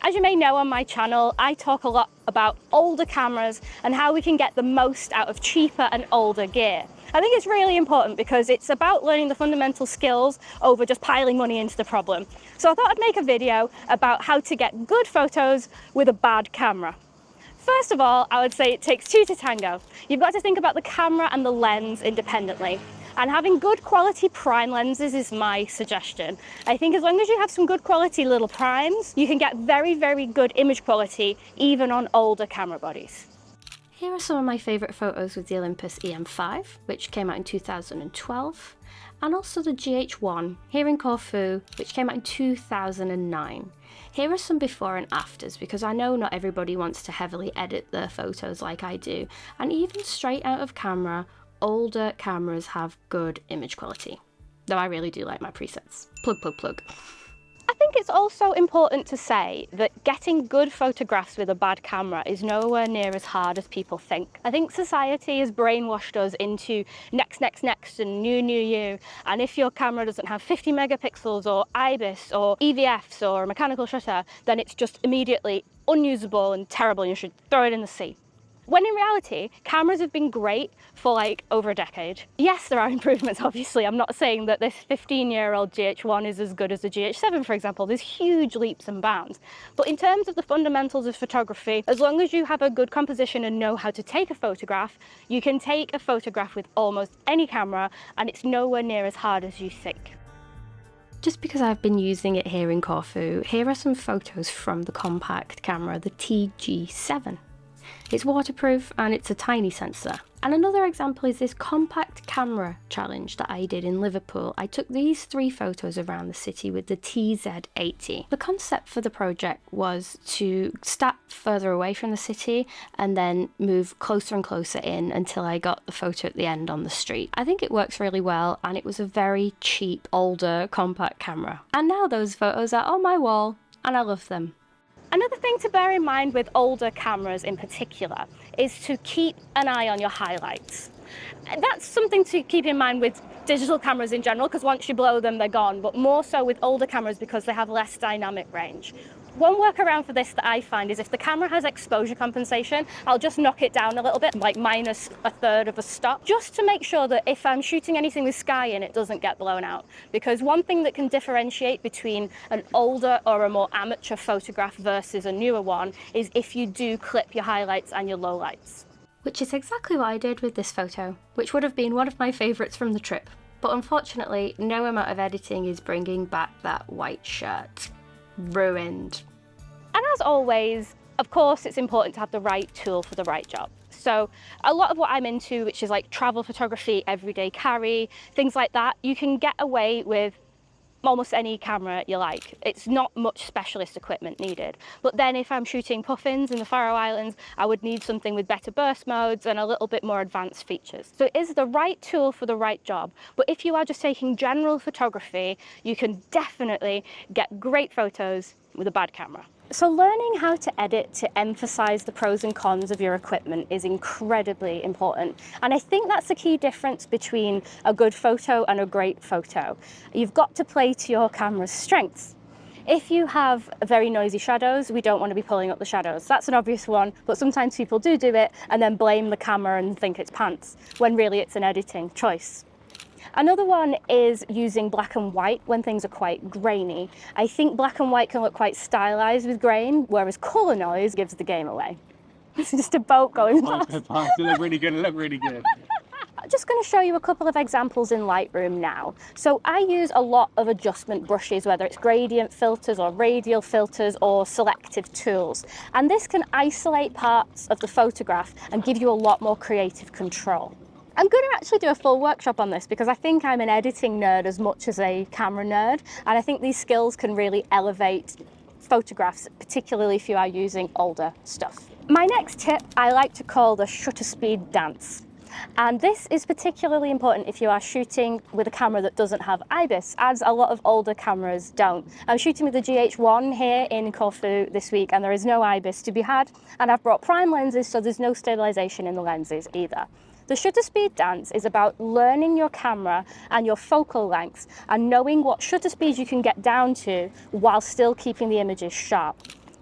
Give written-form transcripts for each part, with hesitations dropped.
As you may know on my channel, I talk a lot about older cameras and how we can get the most out of cheaper and older gear. I think it's really important because it's about learning the fundamental skills over just piling money into the problem. So I thought I'd make a video about how to get good photos with a bad camera. First of all, I would say it takes two to tango. You've got to think about the camera and the lens independently. And having good quality prime lenses is my suggestion. I think as long as you have some good quality little primes, you can get very, very good image quality even on older camera bodies. Here are some of my favourite photos with the Olympus EM5, which came out in 2012, and also the GH1 here in Corfu, which came out in 2009. Here are some before and afters, because I know not everybody wants to heavily edit their photos like I do, and even straight out of camera, older cameras have good image quality. Though I really do like my presets. Plug, plug, plug. I think it's also important to say that getting good photographs with a bad camera is nowhere near as hard as people think. I think society has brainwashed us into next, next, next and new, new, new. And if your camera doesn't have 50 megapixels or IBIS or EVFs or a mechanical shutter, then it's just immediately unusable and terrible and you should throw it in the sea. When in reality, cameras have been great for like over a decade. Yes, there are improvements, obviously. I'm not saying that this 15-year-old GH1 is as good as the GH7, for example. There's huge leaps and bounds. But in terms of the fundamentals of photography, as long as you have a good composition and know how to take a photograph, you can take a photograph with almost any camera, and it's nowhere near as hard as you think. Just because I've been using it here in Corfu, here are some photos from the compact camera, the TG7. It's waterproof and it's a tiny sensor. And another example is this compact camera challenge that I did in Liverpool. I took these 3 photos around the city with the TZ80. The concept for the project was to start further away from the city and then move closer and closer in until I got the photo at the end on the street. I think it works really well, and it was a very cheap, older, compact camera. And now those photos are on my wall and I love them. Another thing to bear in mind with older cameras in particular is to keep an eye on your highlights. That's something to keep in mind with digital cameras in general, because once you blow them, they're gone, but more so with older cameras because they have less dynamic range. One workaround for this that I find is if the camera has exposure compensation, I'll just knock it down a little bit, like minus a third of a stop, just to make sure that if I'm shooting anything with sky in, it doesn't get blown out. Because one thing that can differentiate between an older or a more amateur photograph versus a newer one is if you do clip your highlights and your lowlights. Which is exactly what I did with this photo, which would have been one of my favourites from the trip. But unfortunately, no amount of editing is bringing back that white shirt. Ruined. And as always, of course, it's important to have the right tool for the right job. So a lot of what I'm into, which is like travel photography, everyday carry, things like that, you can get away with almost any camera you like. It's not much specialist equipment needed. But then if I'm shooting puffins in the Faroe Islands, I would need something with better burst modes and a little bit more advanced features. So it is the right tool for the right job. But if you are just taking general photography, you can definitely get great photos with a bad camera. So learning how to edit to emphasize the pros and cons of your equipment is incredibly important. And I think that's the key difference between a good photo and a great photo. You've got to play to your camera's strengths. If you have very noisy shadows, we don't want to be pulling up the shadows. That's an obvious one, but sometimes people do it and then blame the camera and think it's pants, when really it's an editing choice. Another one is using black and white when things are quite grainy. I think black and white can look quite stylized with grain, whereas colour noise gives the game away. It's just a boat going past. It look really good, it looked really good. I'm just going to show you a couple of examples in Lightroom now. So I use a lot of adjustment brushes, whether it's gradient filters or radial filters or selective tools. And this can isolate parts of the photograph and give you a lot more creative control. I'm going to actually do a full workshop on this because I think I'm an editing nerd as much as a camera nerd, and I think these skills can really elevate photographs, particularly if you are using older stuff. My next tip I like to call the shutter speed dance. And this is particularly important if you are shooting with a camera that doesn't have IBIS, as a lot of older cameras don't. I'm shooting with the GH1 here in Corfu this week, and there is no IBIS to be had, and I've brought prime lenses, so there's no stabilization in the lenses either. The shutter speed dance is about learning your camera and your focal lengths and knowing what shutter speeds you can get down to while still keeping the images sharp.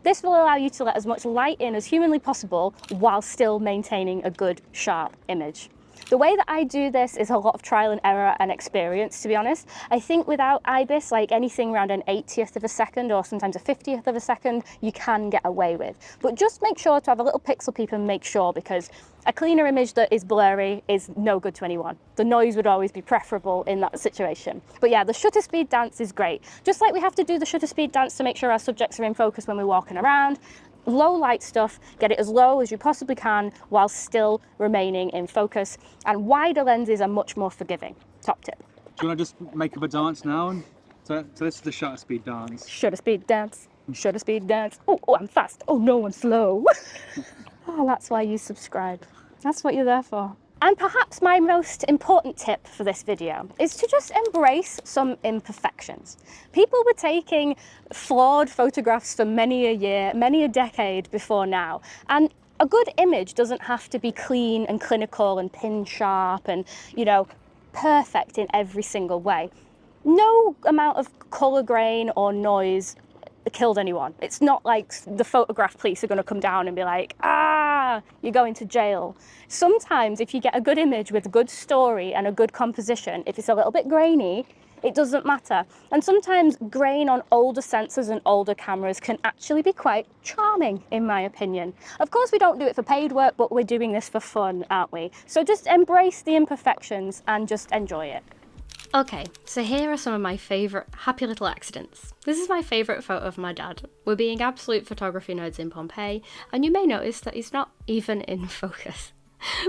This will allow you to let as much light in as humanly possible while still maintaining a good, sharp image. The way that I do this is a lot of trial and error and experience, to be honest. I think without IBIS, like anything around an 80th of a second or sometimes a 50th of a second, you can get away with. But just make sure to have a little pixel peep and make sure, because a cleaner image that is blurry is no good to anyone. The noise would always be preferable in that situation. But yeah, the shutter speed dance is great. Just like we have to do the shutter speed dance to make sure our subjects are in focus when we're walking around, low light stuff, get it as low as you possibly can while still remaining in focus. And wider lenses are much more forgiving. Top tip. Do you want to just make up a dance now? So this is the shutter speed dance. Shutter speed dance, shutter speed dance. Oh, I'm fast. Oh no, I'm slow. Oh, that's why you subscribe. That's what you're there for. And perhaps my most important tip for this video is to just embrace some imperfections. People were taking flawed photographs for many a year, many a decade before now. And a good image doesn't have to be clean and clinical and pin sharp and, you know, perfect in every single way. No amount of color grain or noise killed anyone. It's not like the photograph police are going to come down and be like, you're going to jail. Sometimes if you get a good image with a good story and a good composition, if it's a little bit grainy, it doesn't matter. And sometimes grain on older sensors and older cameras can actually be quite charming, in my opinion. Of course, we don't do it for paid work, but we're doing this for fun, aren't we? So just embrace the imperfections and just enjoy it. Okay, so here are some of my favourite happy little accidents. This is my favourite photo of my dad. We're being absolute photography nerds in Pompeii, and you may notice that he's not even in focus.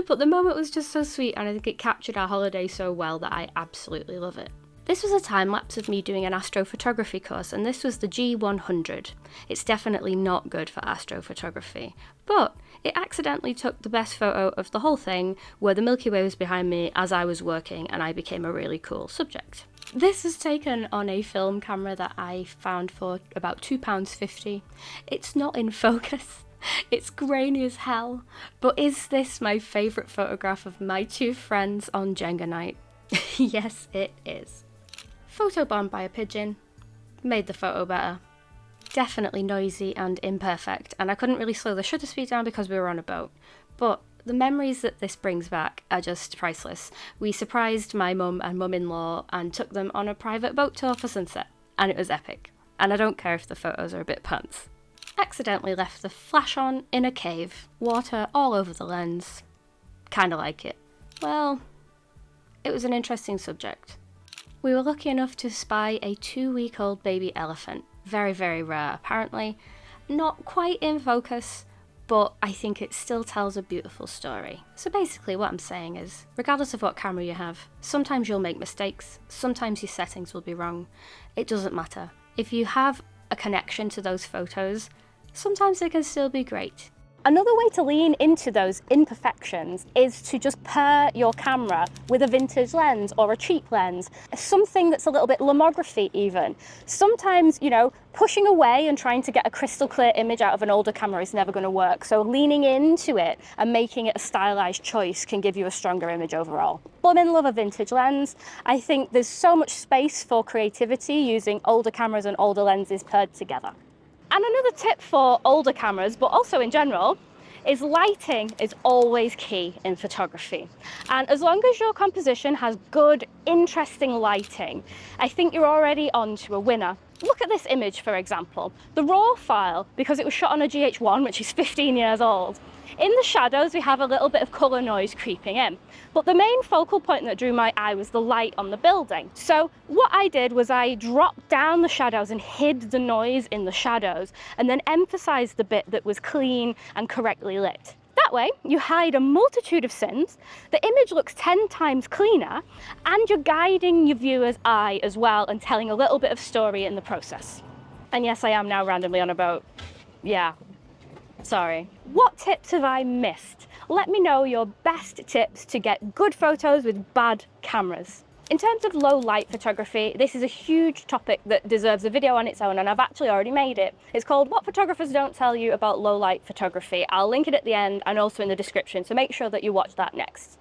But the moment was just so sweet, and I think it captured our holiday so well that I absolutely love it. This was a time lapse of me doing an astrophotography course, and this was the G100. It's definitely not good for astrophotography, but it accidentally took the best photo of the whole thing, where the Milky Way was behind me as I was working and I became a really cool subject. This was taken on a film camera that I found for about £2.50. It's not in focus. It's grainy as hell, but is this my favourite photograph of my two friends on Jenga night? Yes, it is. Photobombed by a pigeon, made the photo better. Definitely noisy and imperfect, and I couldn't really slow the shutter speed down because we were on a boat. But the memories that this brings back are just priceless. We surprised my mum and mum-in-law and took them on a private boat tour for sunset, and it was epic. And I don't care if the photos are a bit pants. Accidentally left the flash on in a cave, water all over the lens. Kinda like it. Well, it was an interesting subject. We were lucky enough to spy a 2-week-old baby elephant. Very, very rare, apparently. Not quite in focus, but I think it still tells a beautiful story. So basically what I'm saying is, regardless of what camera you have, sometimes you'll make mistakes, sometimes your settings will be wrong. It doesn't matter. If you have a connection to those photos, sometimes they can still be great. Another way to lean into those imperfections is to just pair your camera with a vintage lens or a cheap lens, something that's a little bit lomography even. Sometimes, you know, pushing away and trying to get a crystal clear image out of an older camera is never going to work. So leaning into it and making it a stylized choice can give you a stronger image overall. I'm in love a vintage lens. I think there's so much space for creativity using older cameras and older lenses paired together. And another tip for older cameras, but also in general, is lighting is always key in photography. And as long as your composition has good, interesting lighting, I think you're already on to a winner. Look at this image, for example. The raw file, because it was shot on a GH1, which is 15 years old, in the shadows we have a little bit of colour noise creeping in. But the main focal point that drew my eye was the light on the building. So what I did was I dropped down the shadows and hid the noise in the shadows, and then emphasised the bit that was clean and correctly lit. That way, you hide a multitude of sins, the image looks 10 times cleaner, and you're guiding your viewer's eye as well and telling a little bit of story in the process. And yes, I am now randomly on a boat. Yeah, sorry. What tips have I missed? Let me know your best tips to get good photos with bad cameras. In terms of low light photography, this is a huge topic that deserves a video on its own, and I've actually already made it. It's called What Photographers Don't Tell You About Low Light Photography. I'll link it at the end and also in the description, so make sure that you watch that next.